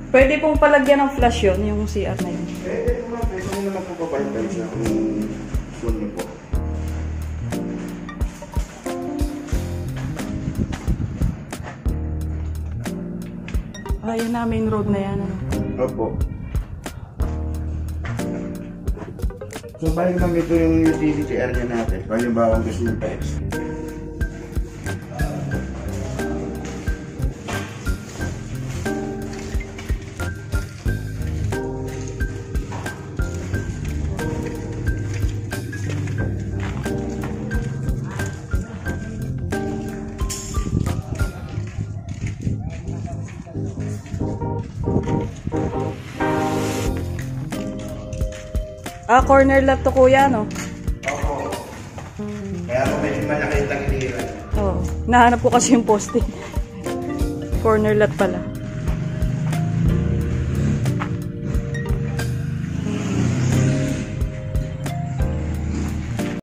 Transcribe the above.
Pwede pong palagyan ng flash yun, yung CR na yun. Pwede mo naman po papalitan siya kung gusto niyo po. Yun na, main road na yan. Ano? Opo. So, balik lang ito yung utility area natin. Halimbawa, gusto nyo pa-extra. Corner lot to kuya, no? Oo. Kaya ako medyo malaki ang tagiliran. Oo. Nahanap ko kasi yung poste. Corner lot pala.